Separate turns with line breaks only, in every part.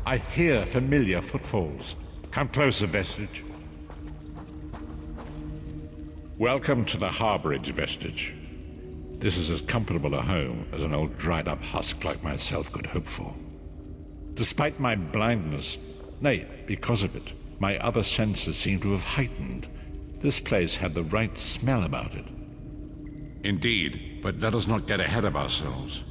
I hear familiar footfalls. Come closer, Vestige. Welcome to the Harborage, Vestige. This is as comfortable a home as an old dried-up husk like myself could hope for. Despite my blindness, nay, because of it, my other senses seem to have heightened. This place had the right smell about it. Indeed, but let us not get ahead of ourselves.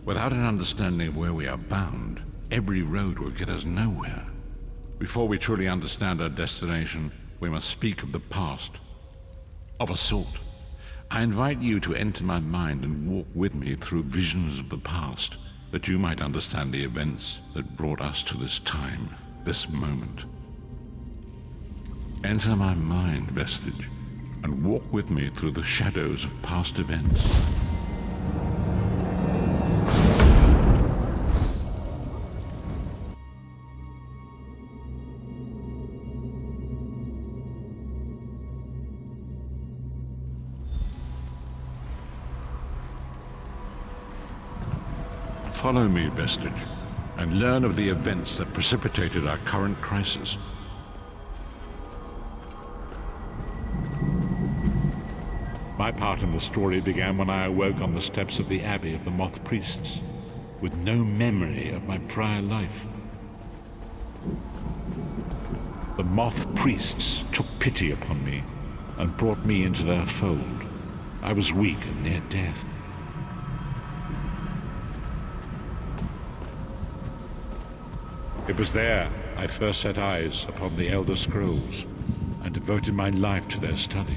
Without an understanding of where we are bound, every road will get us nowhere. Before we truly understand our destination, we must speak of the past. Of a sort. I invite you to enter my mind and walk with me through visions of the past, that you might understand the events that brought us to this time, this moment. Enter my mind, Vestige, and walk with me through the shadows of past events. Follow me, Vestige, and learn of the events that precipitated our current crisis. My part in the story began when I awoke on the steps of the Abbey of the Moth Priests, with no memory of my prior life. The Moth Priests took pity upon me and brought me into their fold. I was weak and near death. It was there I first set eyes upon the Elder Scrolls and devoted my life to their study.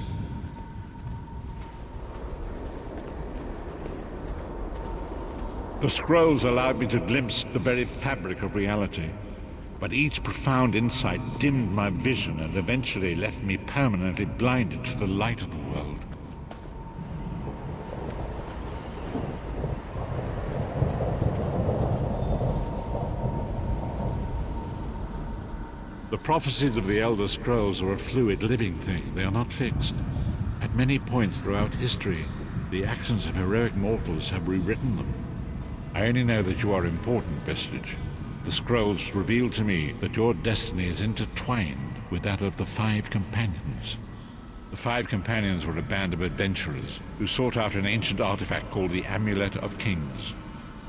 The scrolls allowed me to glimpse the very fabric of reality, but each profound insight dimmed my vision and eventually left me permanently blinded to the light of the world. The prophecies of the Elder Scrolls are a fluid, living thing. They are not fixed. At many points throughout history, the actions of heroic mortals have rewritten them. I only know that you are important, Vestige. The scrolls reveal to me that your destiny is intertwined with that of the Five Companions. The Five Companions were a band of adventurers who sought out an ancient artifact called the Amulet of Kings.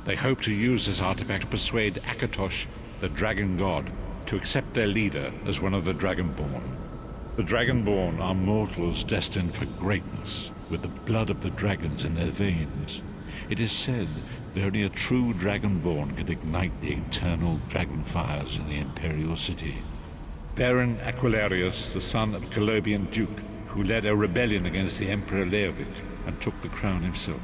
They hoped to use this artifact to persuade Akatosh, the dragon god, to accept their leader as one of the Dragonborn. The Dragonborn are mortals destined for greatness, with the blood of the dragons in their veins. It is said that only a true Dragonborn can ignite the eternal dragon fires in the Imperial City. Baron Aquilarius, the son of a Colovian duke, who led a rebellion against the Emperor Leovic and took the crown himself.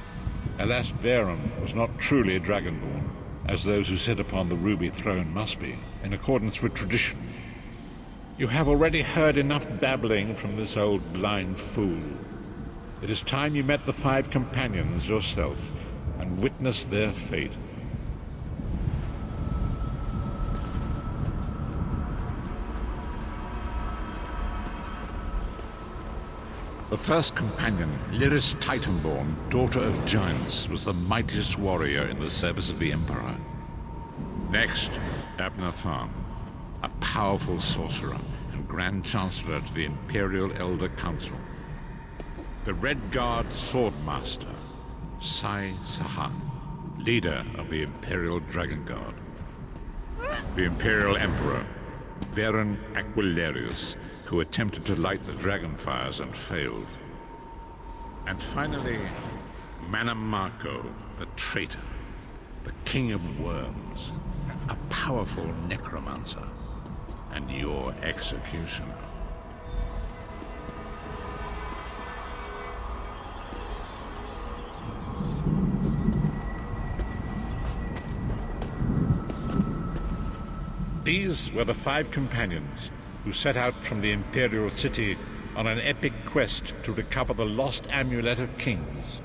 Alas, Baron was not truly a Dragonborn, as those who sit upon the ruby throne must be, in accordance with tradition. You have already heard enough babbling from this old blind fool. It is time you met the Five Companions yourself and witnessed their fate. The first companion, Lyris Titanborn, daughter of giants, was the mightiest warrior in the service of the Emperor. Next, Abnathan, a powerful sorcerer and Grand Chancellor to the Imperial Elder Council. The Red Guard Swordmaster, Sai Sahan, leader of the Imperial Dragon Guard. The Imperial Emperor, Baron Aquilarius, who attempted to light the dragon fires and failed. And finally, Manamarco, the traitor, the king of worms, a powerful necromancer, and your executioner. These were the Five Companions who set out from the Imperial City on an epic quest to recover the lost Amulet of Kings.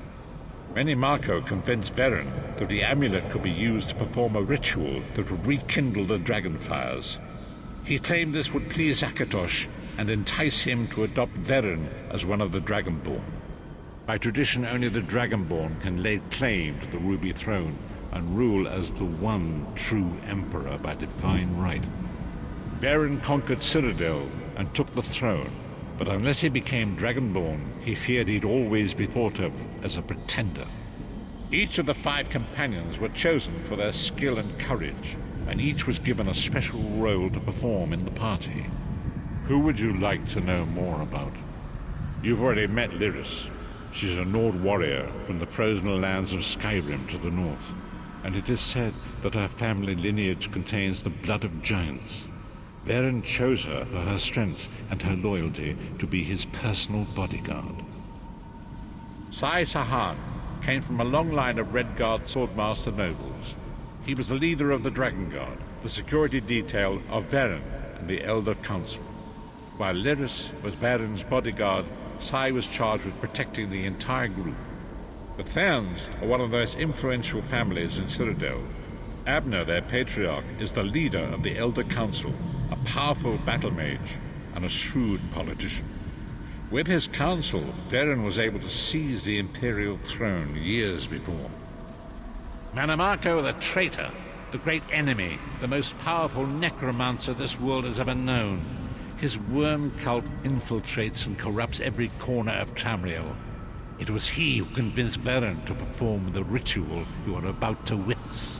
Marco convinced Veren that the amulet could be used to perform a ritual that would rekindle the dragon fires. He claimed this would please Akatosh and entice him to adopt Veren as one of the Dragonborn. By tradition, only the Dragonborn can lay claim to the Ruby Throne, and rule as the one true emperor by divine right. Varen conquered Cyrodiil and took the throne, but unless he became Dragonborn, he feared he'd always be thought of as a pretender. Each of the 5 companions were chosen for their skill and courage, and each was given a special role to perform in the party. Who would you like to know more about? You've already met Lyris. She's a Nord warrior from the frozen lands of Skyrim to the north, and it is said that her family lineage contains the blood of giants. Varen chose her for her strength and her loyalty to be his personal bodyguard. Sai Sahan came from a long line of Redguard swordmaster nobles. He was the leader of the Dragon Guard, the security detail of Varen and the Elder Council. While Lyris was Varen's bodyguard, Sai was charged with protecting the entire group. The Therns are one of the most influential families in Cyrodiil. Abner, their patriarch, is the leader of the Elder Council, a powerful battle mage and a shrewd politician. With his council, Varen was able to seize the Imperial throne years before. Manamako the traitor, the great enemy, the most powerful necromancer this world has ever known. His worm cult infiltrates and corrupts every corner of Tamriel. It was he who convinced Varen to perform the ritual you are about to witness.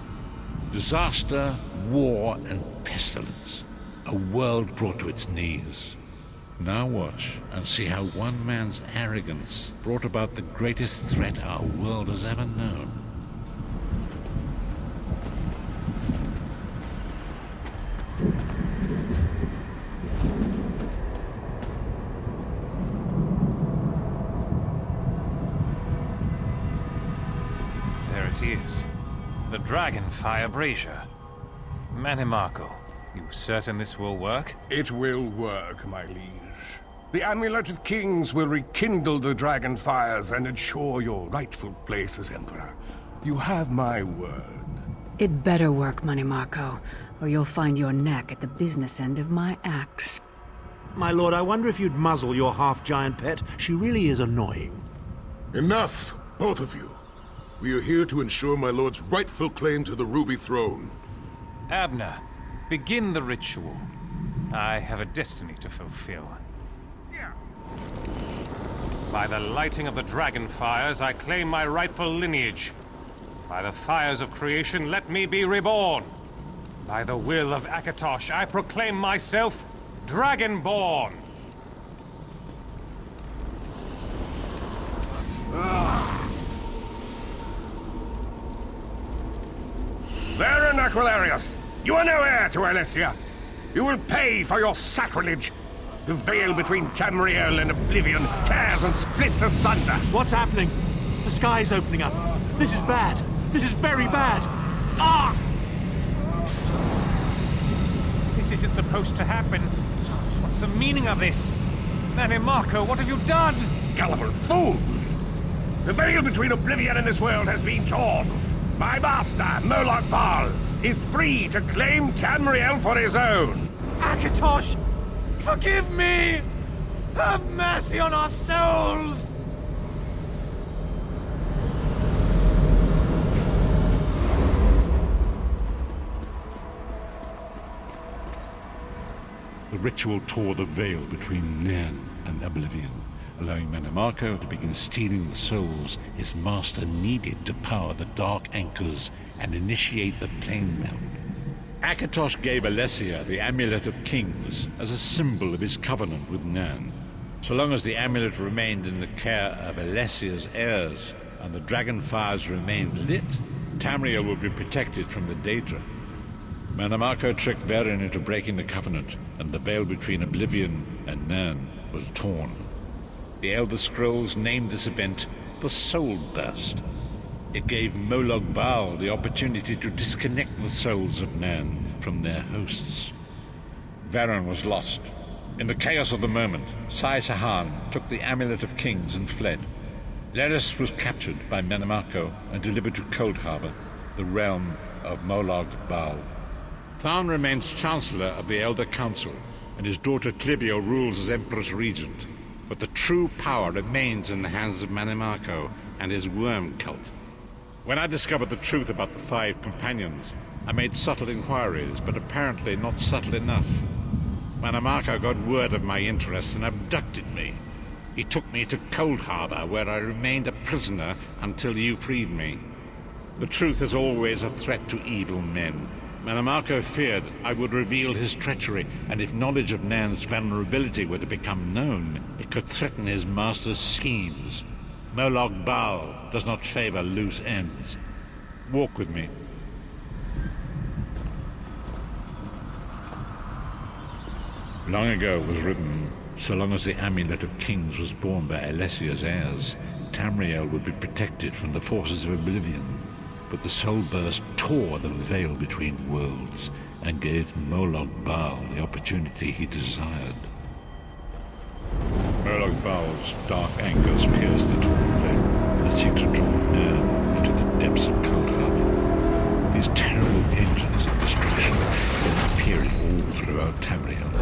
Disaster, war, and pestilence. A world brought to its knees. Now watch and see how one man's arrogance brought about the greatest threat our world has ever known.
There it is. The Dragonfire Brazier. Manimako, you certain this will work?
It will work, my liege. The Amulet of Kings will rekindle the dragon fires and ensure your rightful place as Emperor. You have my word.
It better work, Manimako, or you'll find your neck at the business end of my axe.
My lord, I wonder if you'd muzzle your half-giant pet. She really is annoying.
Enough, both of you. We are here to ensure my lord's rightful claim to the Ruby Throne.
Abner, begin the ritual. I have a destiny to fulfill. By the lighting of the dragon fires, I claim my rightful lineage. By the fires of creation, let me be reborn. By the will of Akatosh, I proclaim myself Dragonborn.
Varen Aquilarius, you are no heir to Alessia. You will pay for your sacrilege. The veil between Tamriel and Oblivion tears and splits asunder.
What's happening? The sky's opening up. This is bad. This is very bad. Ah!
This isn't supposed to happen. What's the meaning of this? Manimako, what have you done?
Gullible fools! The veil between Oblivion and this world has been torn. My master, Moloch Baal, is free to claim Tamriel for his own.
Akatosh! Forgive me! Have mercy on our souls!
The ritual tore the veil between Nairn and Oblivion, allowing Manamako to begin stealing the souls his master needed to power the dark anchors and initiate the plane melt. Akatosh gave Alessia the Amulet of Kings as a symbol of his covenant with Nairn. So long as the amulet remained in the care of Alessia's heirs and the dragon fires remained lit, Tamriel would be protected from the Daedra. Manamako tricked Varen into breaking the covenant, and the veil between Oblivion and Nairn was torn. The Elder Scrolls named this event the Soul Burst. It gave Moloch Baal the opportunity to disconnect the souls of Nairn from their hosts. Varen was lost. In the chaos of the moment, Sai Sahan took the Amulet of Kings and fled. Lyris was captured by Manamako and delivered to Cold Harbor, the realm of Moloch Baal. Tharn remains Chancellor of the Elder Council, and his daughter Clivio rules as Empress Regent. But the true power remains in the hands of Manamako and his worm cult. When I discovered the truth about the 5 companions, I made subtle inquiries, but apparently not subtle enough. Manamarco got word of my interests and abducted me. He took me to Cold Harbor, where I remained a prisoner until you freed me. The truth is always a threat to evil men. Manamarco feared I would reveal his treachery, and if knowledge of Nan's vulnerability were to become known, it could threaten his master's schemes. Molog Bal does not favor loose ends. Walk with me. Long ago was written, so long as the Amulet of Kings was borne by Alessia's heirs, Tamriel would be protected from the forces of oblivion. But the soul burst tore the veil between worlds and gave Molog Bal the opportunity he desired. Molog Bal's dark angers pierced the torn veil and seek to draw Nan into the depths of Cold Harbor. These terrible engines of destruction are appearing all throughout Tamriel.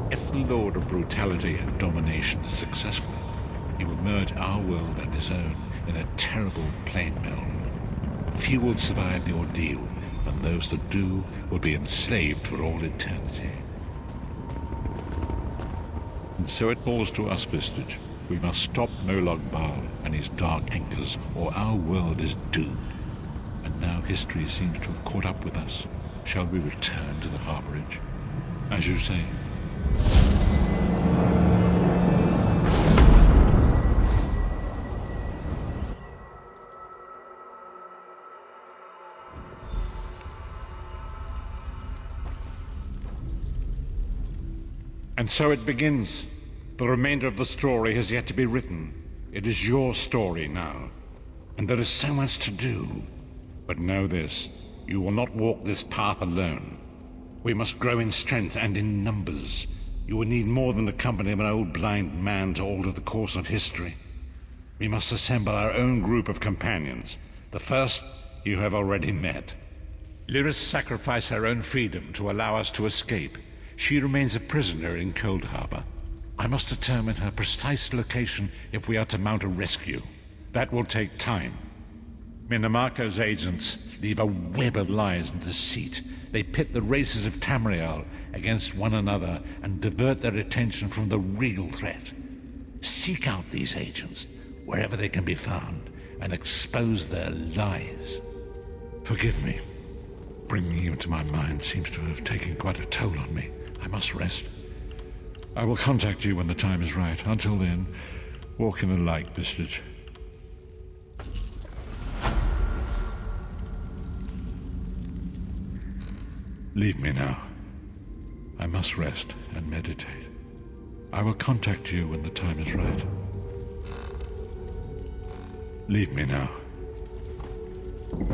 If the Lord of Brutality and Domination is successful, he will merge our world and his own in a terrible plane meld. Few will survive the ordeal, and those that do will be enslaved for all eternity. And so it falls to us, Vistage. We must stop Molog Bal and his dark anchors, or our world is doomed. And now history seems to have caught up with us. Shall we return to the Harborage? As you say. And so it begins. The remainder of the story has yet to be written. It is your story now. And there is so much to do. But know this, you will not walk this path alone. We must grow in strength and in numbers. You will need more than the company of an old blind man to alter the course of history. We must assemble our own group of companions. The first you have already met. Lyris sacrificed her own freedom to allow us to escape. She remains a prisoner in Cold Harbor. I must determine her precise location if we are to mount a rescue. That will take time. Manamarco's agents leave a web of lies and deceit. They pit the races of Tamriel against one another and divert their attention from the real threat. Seek out these agents, wherever they can be found, and expose their lies. Forgive me. Bringing you into my mind seems to have taken quite a toll on me. I must rest. I will contact you when the time is right. Until then, walk in the light, Vistage. Leave me now. I must rest and meditate. I will contact you when the time is right. Leave me now.